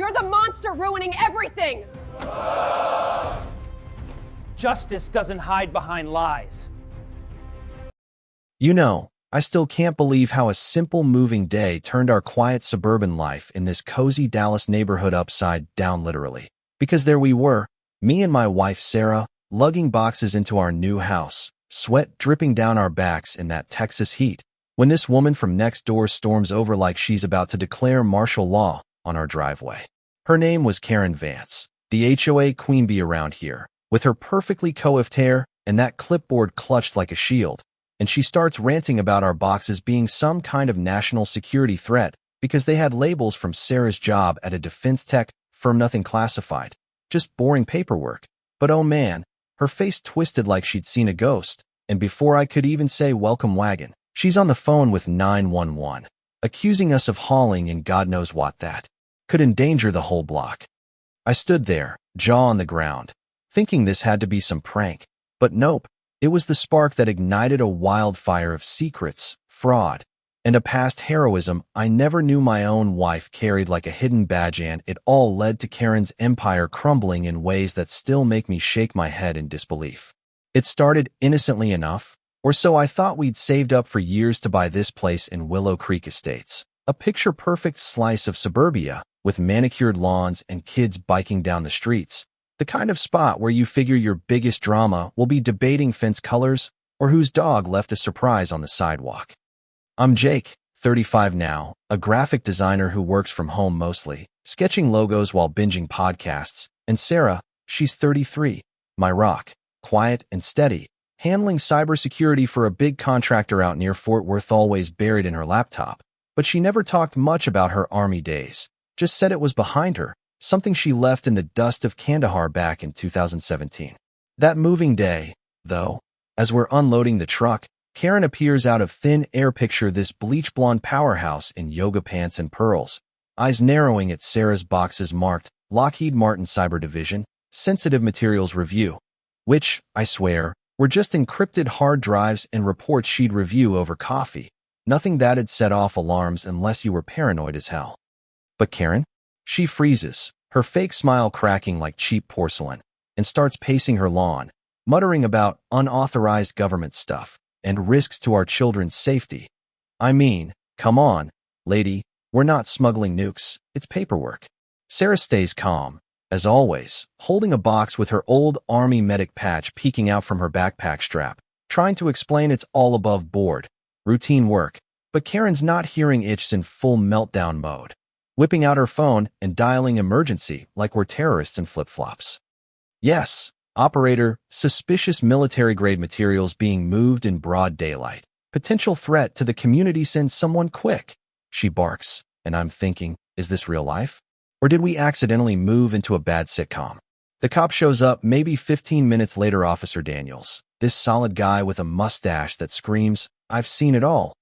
You're the monster ruining everything! Justice doesn't hide behind lies. You know, I still can't believe how a simple moving day turned our quiet suburban life in this cozy Dallas neighborhood upside down literally. Because there we were, me and my wife Sarah, lugging boxes into our new house, sweat dripping down our backs in that Texas heat, when this woman from next door storms over like she's about to declare martial law on our driveway. Her name was Karen Vance, the HOA queen bee around here, with her perfectly coiffed hair and that clipboard clutched like a shield. And she starts ranting about our boxes being some kind of national security threat because they had labels from Sarah's job at a defense tech firm. Nothing classified, just boring paperwork. But oh man, her face twisted like she'd seen a ghost, and before I could even say welcome wagon, she's on the phone with 911, accusing us of hauling and God knows what that could endanger the whole block. I stood there, jaw on the ground, thinking this had to be some prank, but nope. It was the spark that ignited a wildfire of secrets, fraud, and a past heroism I never knew my own wife carried like a hidden badge, and it all led to Karen's empire crumbling in ways that still make me shake my head in disbelief. It started innocently enough, or so I thought. We'd saved up for years to buy this place in Willow Creek Estates, a picture-perfect slice of suburbia with manicured lawns and kids biking down the streets. The kind of spot where you figure your biggest drama will be debating fence colors or whose dog left a surprise on the sidewalk. I'm Jake, 35 now, a graphic designer who works from home mostly, sketching logos while binging podcasts, and Sarah, she's 33, my rock, quiet and steady, handling cybersecurity for a big contractor out near Fort Worth, always buried in her laptop. But she never talked much about her army days, just said it was behind her. Something she left in the dust of Kandahar back in 2017. That moving day, though, as we're unloading the truck, Karen appears out of thin air. Picture this bleach blonde powerhouse in yoga pants and pearls, eyes narrowing at Sarah's boxes marked Lockheed Martin Cyber Division, Sensitive Materials Review, which, I swear, were just encrypted hard drives and reports she'd review over coffee. Nothing that'd set off alarms unless you were paranoid as hell. But Karen? She freezes, her fake smile cracking like cheap porcelain, and starts pacing her lawn, muttering about unauthorized government stuff and risks to our children's safety. I mean, come on, lady, we're not smuggling nukes, it's paperwork. Sarah stays calm, as always, holding a box with her old Army medic patch peeking out from her backpack strap, trying to explain it's all above board, routine work. But Karen's not hearing. It's in full meltdown mode, whipping out her phone and dialing emergency like we're terrorists in flip-flops. Yes, operator, suspicious military-grade materials being moved in broad daylight. Potential threat to the community, send someone quick, she barks, and I'm thinking, is this real life? Or did we accidentally move into a bad sitcom? The cop shows up maybe 15 minutes later. Officer Daniels, this solid guy with a mustache that screams, I've seen it all,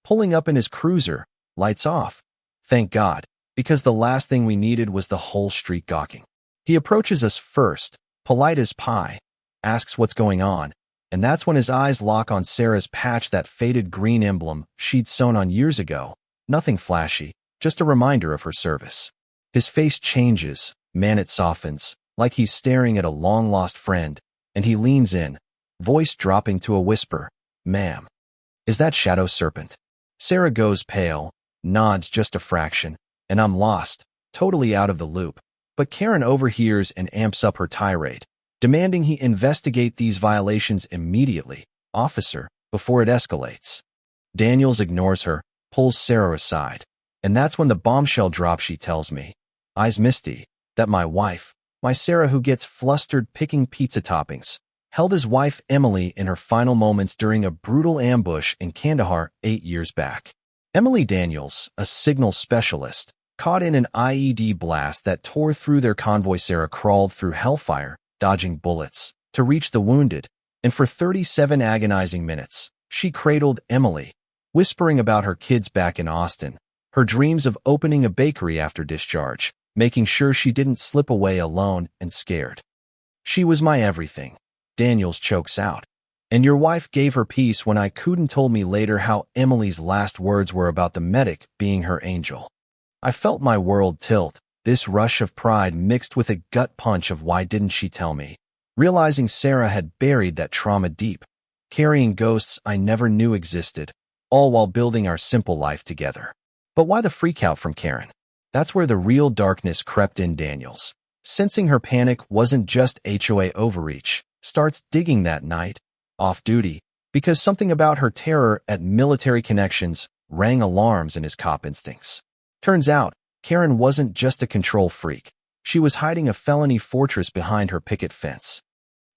pulling up in his cruiser, lights off. Thank God, because the last thing we needed was the whole street gawking. He approaches us first, polite as pie, asks what's going on, and that's when his eyes lock on Sarah's patch, that faded green emblem she'd sewn on years ago. Nothing flashy, just a reminder of her service. His face changes, man, it softens, like he's staring at a long-lost friend, and he leans in, voice dropping to a whisper, Ma'am, is that Shadow Serpent? Sarah goes pale, nods just a fraction, and I'm lost, totally out of the loop. But Karen overhears and amps up her tirade, demanding he investigate these violations immediately, officer, before it escalates. Daniels ignores her, pulls Sarah aside, and that's when the bombshell drops. She tells me, eyes misty, that my wife, my Sarah, who gets flustered picking pizza toppings, held his wife Emily in her final moments during a brutal ambush in Kandahar 8 years back. Emily Daniels, a signal specialist, caught in an IED blast that tore through their convoy. Sarah crawled through hellfire, dodging bullets, to reach the wounded, and for 37 agonizing minutes, she cradled Emily, whispering about her kids back in Austin, her dreams of opening a bakery after discharge, making sure she didn't slip away alone and scared. She was my everything, Daniels chokes out. And your wife gave her peace when I couldn't. Told me later how Emily's last words were about the medic being her angel. I felt my world tilt. This rush of pride mixed with a gut punch of why didn't she tell me? Realizing Sarah had buried that trauma deep, carrying ghosts I never knew existed, all while building our simple life together. But why the freakout from Karen? That's where the real darkness crept in. Daniels, sensing her panic wasn't just HOA overreach, starts digging that night, off duty, because something about her terror at military connections rang alarms in his cop instincts. Turns out, Karen wasn't just a control freak. She was hiding a felony fortress behind her picket fence.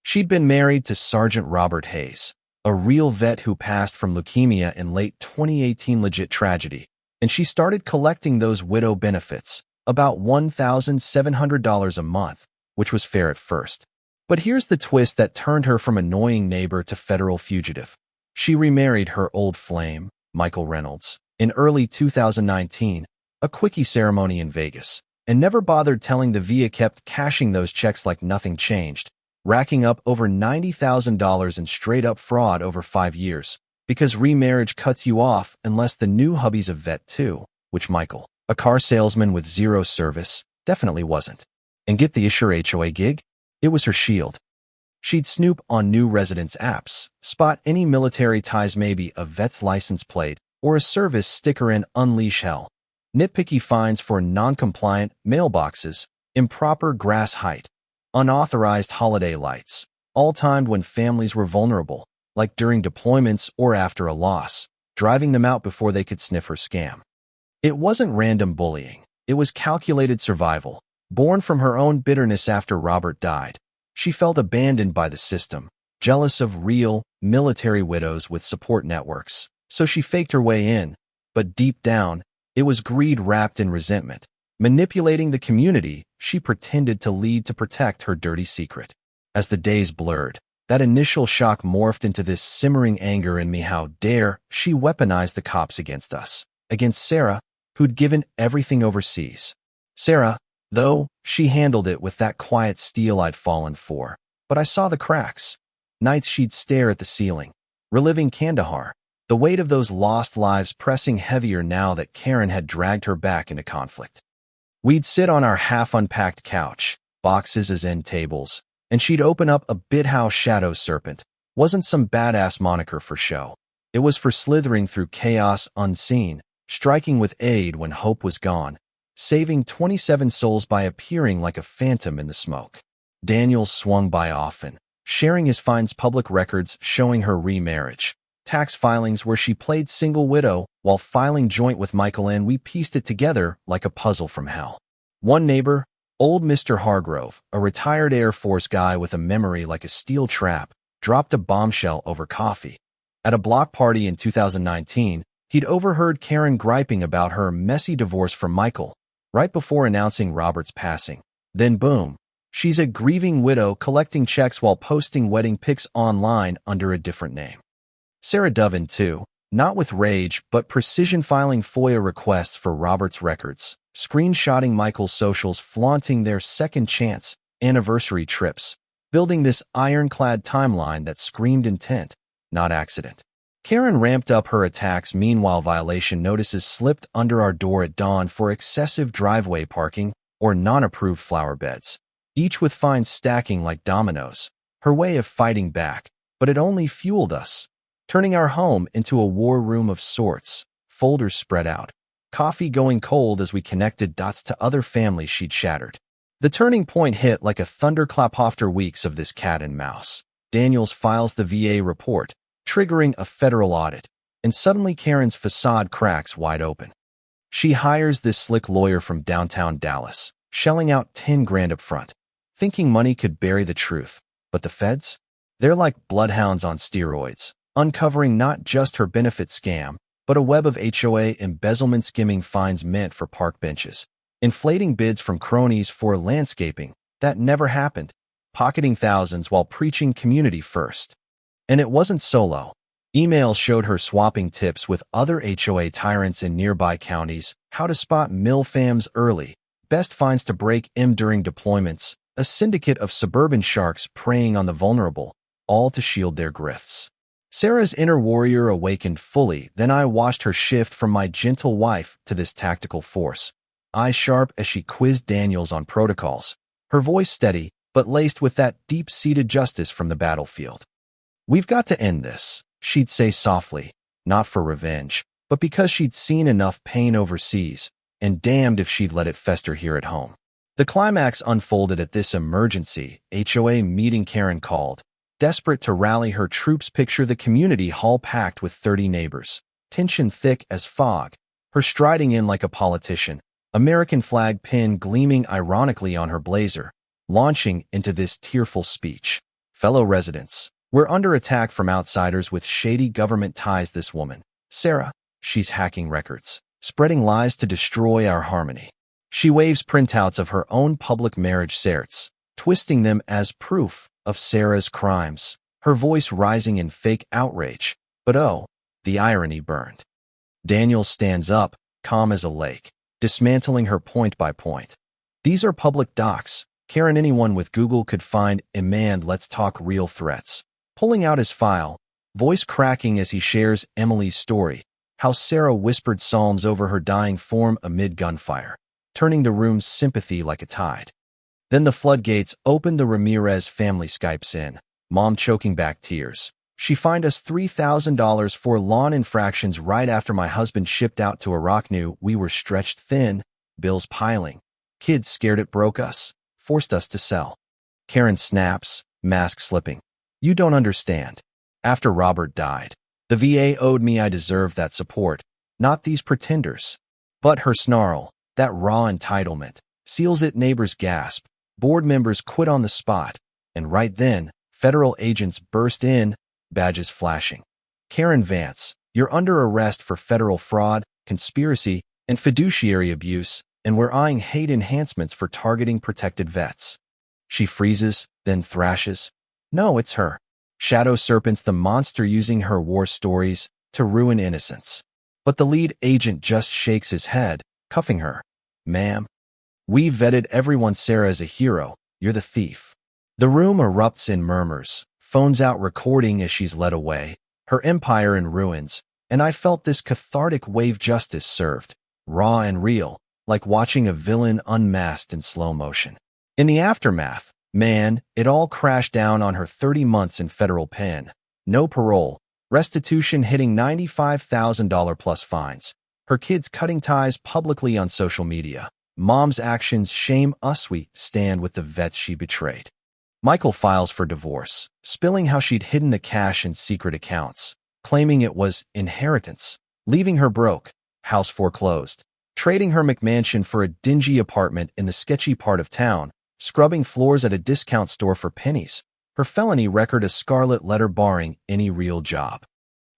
She'd been married to Sergeant Robert Hayes, a real vet who passed from leukemia in late 2018. Legit tragedy, and she started collecting those widow benefits, about $1,700 a month, which was fair at first. But here's the twist that turned her from annoying neighbor to federal fugitive. She remarried her old flame, Michael Reynolds, in early 2019, a quickie ceremony in Vegas, and never bothered telling the VA. Kept cashing those checks like nothing changed, racking up over $90,000 in straight-up fraud over 5 years, because remarriage cuts you off unless the new hubby's a vet too, which Michael, a car salesman with zero service, definitely wasn't. And get the Assure HOA gig? It was her shield. She'd snoop on new residents' apps, spot any military ties, maybe a vet's license plate, or a service sticker, and unleash hell. Nitpicky fines for non-compliant mailboxes, improper grass height, unauthorized holiday lights, all timed when families were vulnerable, like during deployments or after a loss, driving them out before they could sniff her scam. It wasn't random bullying. It was calculated survival, born from her own bitterness after Robert died. She felt abandoned by the system, jealous of real, military widows with support networks. So she faked her way in, but deep down, it was greed wrapped in resentment. Manipulating the community, she pretended to lead to protect her dirty secret. As the days blurred, that initial shock morphed into this simmering anger in me. How dare she weaponize the cops against us, against Sarah, who'd given everything overseas. Sarah, though, she handled it with that quiet steel I'd fallen for. But I saw the cracks. Nights she'd stare at the ceiling, reliving Kandahar, the weight of those lost lives pressing heavier now that Karen had dragged her back into conflict. We'd sit on our half-unpacked couch, boxes as end tables, and she'd open up a Bidhouse Shadow Serpent. Wasn't some badass moniker for show. It was for slithering through chaos unseen, striking with aid when hope was gone, saving 27 souls by appearing like a phantom in the smoke. Daniel swung by often, sharing his finds, public records showing her remarriage, tax filings where she played single widow while filing joint with Michael, and we pieced it together like a puzzle from hell. One neighbor, old Mr. Hargrove, a retired Air Force guy with a memory like a steel trap, dropped a bombshell over coffee. At a block party in 2019, he'd overheard Karen griping about her messy divorce from Michael, right before announcing Robert's passing. Then boom, she's a grieving widow collecting checks while posting wedding pics online under a different name. Sarah dove in too, not with rage but precision, filing FOIA requests for Robert's records, screenshotting Michael's socials, flaunting their second chance anniversary trips, building this ironclad timeline that screamed intent, not accident. Karen ramped up her attacks. Meanwhile, violation notices slipped under our door at dawn for excessive driveway parking or non-approved flower beds, each with fines stacking like dominoes. Her way of fighting back, but it only fueled us, turning our home into a war room of sorts, folders spread out, coffee going cold as we connected dots to other families she'd shattered. The turning point hit like a thunderclap after weeks of this cat and mouse. Daniels files the VA report, triggering a federal audit, and suddenly Karen's facade cracks wide open. She hires this slick lawyer from downtown Dallas, shelling out 10 grand up front, thinking money could bury the truth. But the feds? They're like bloodhounds on steroids, uncovering not just her benefit scam, but a web of HOA embezzlement, skimming fines meant for park benches, inflating bids from cronies for landscaping that never happened, pocketing thousands while preaching community first. And it wasn't solo. Emails showed her swapping tips with other HOA tyrants in nearby counties, how to spot milfams early, best finds to break M during deployments, a syndicate of suburban sharks preying on the vulnerable, all to shield their grifts. Sarah's inner warrior awakened fully. Then I watched her shift from my gentle wife to this tactical force, eyes sharp as she quizzed Daniels on protocols, her voice steady but laced with that deep-seated justice from the battlefield. "We've got to end this," she'd say softly, not for revenge, but because she'd seen enough pain overseas, and damned if she'd let it fester here at home. The climax unfolded at this emergency HOA meeting Karen called. Desperate to rally her troops, picture the community hall packed with 30 neighbors, tension thick as fog, her striding in like a politician, American flag pin gleaming ironically on her blazer, launching into this tearful speech. "Fellow residents, we're under attack from outsiders with shady government ties. This woman, Sarah, she's hacking records, spreading lies to destroy our harmony. She waves printouts of her own public marriage certs, twisting them as proof of Sarah's crimes, her voice rising in fake outrage. But oh, the irony burned. Daniel stands up, calm as a lake, dismantling her point by point. These are public docs. Karen, anyone with Google could find. "And let's talk real threats." Pulling out his file, voice cracking as he shares Emily's story, how Sarah whispered psalms over her dying form amid gunfire, turning the room's sympathy like a tide. Then the floodgates opened. The Ramirez family Skypes in, mom choking back tears. "She fined us $3,000 for lawn infractions right after my husband shipped out to Iraq. Knew we were stretched thin, bills piling. Kids scared it broke us, forced us to sell." Karen snaps, mask slipping. "You don't understand. After Robert died, the VA owed me. I deserve that support, not these pretenders." But her snarl, that raw entitlement, seals it. Neighbors gasp, board members quit on the spot, and right then, federal agents burst in, badges flashing. "Karen Vance, you're under arrest for federal fraud, conspiracy, and fiduciary abuse, and we're eyeing hate enhancements for targeting protected vets." She freezes, then thrashes. "No, it's her. Shadow Serpent's the monster using her war stories to ruin innocence." But the lead agent just shakes his head, cuffing her. "Ma'am, we vetted everyone. Sarah is a hero. You're the thief." The room erupts in murmurs, phones out recording as she's led away, her empire in ruins, and I felt this cathartic wave. Justice served, raw and real, like watching a villain unmasked in slow motion. In the aftermath, man, it all crashed down on her. 30 months in federal pen, no parole, restitution hitting $95,000 plus fines, her kids cutting ties publicly on social media. Mom's actions shame us. We stand with the vets she betrayed. Michael files for divorce, spilling how she'd hidden the cash in secret accounts, claiming it was inheritance, leaving her broke, house foreclosed, trading her McMansion for a dingy apartment in the sketchy part of town, scrubbing floors at a discount store for pennies, her felony record a scarlet letter barring any real job.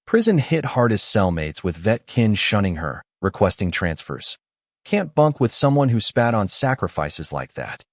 Prison hit hardest. Cellmates with vet kin shunning her, requesting transfers. Can't bunk with someone who spat on sacrifices like that.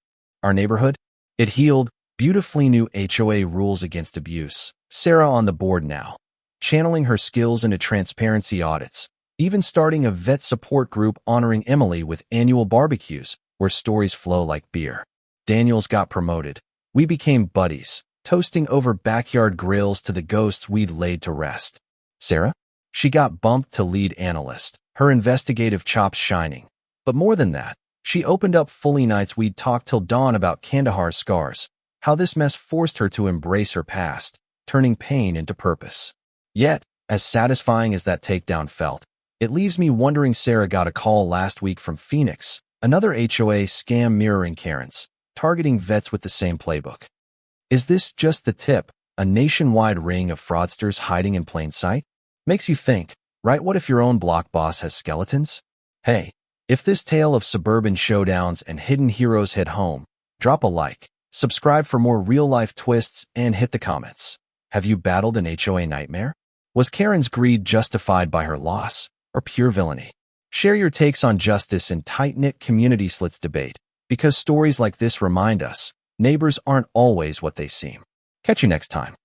Our neighborhood? It healed. Beautifully new HOA rules against abuse. Sarah on the board now, channeling her skills into transparency audits, even starting a vet support group honoring Emily with annual barbecues where stories flow like beer. Daniels got promoted. We became buddies, toasting over backyard grills to the ghosts we'd laid to rest. Sarah? She got bumped to lead analyst, her investigative chops shining. But more than that, she opened up fully. Nights we'd talk till dawn about Kandahar's scars, how this mess forced her to embrace her past, turning pain into purpose. Yet, as satisfying as that takedown felt, it leaves me wondering. Sarah got a call last week from Phoenix, another HOA scam mirroring Karen's, targeting vets with the same playbook. Is this just the tip, a nationwide ring of fraudsters hiding in plain sight? Makes you think, right? What if your own block boss has skeletons? Hey, if this tale of suburban showdowns and hidden heroes hit home, drop a like, subscribe for more real-life twists, and hit the comments. Have you battled an HOA nightmare? Was Karen's greed justified by her loss, or pure villainy? Share your takes on justice in tight-knit community slits debate, because stories like this remind us, neighbors aren't always what they seem. Catch you next time.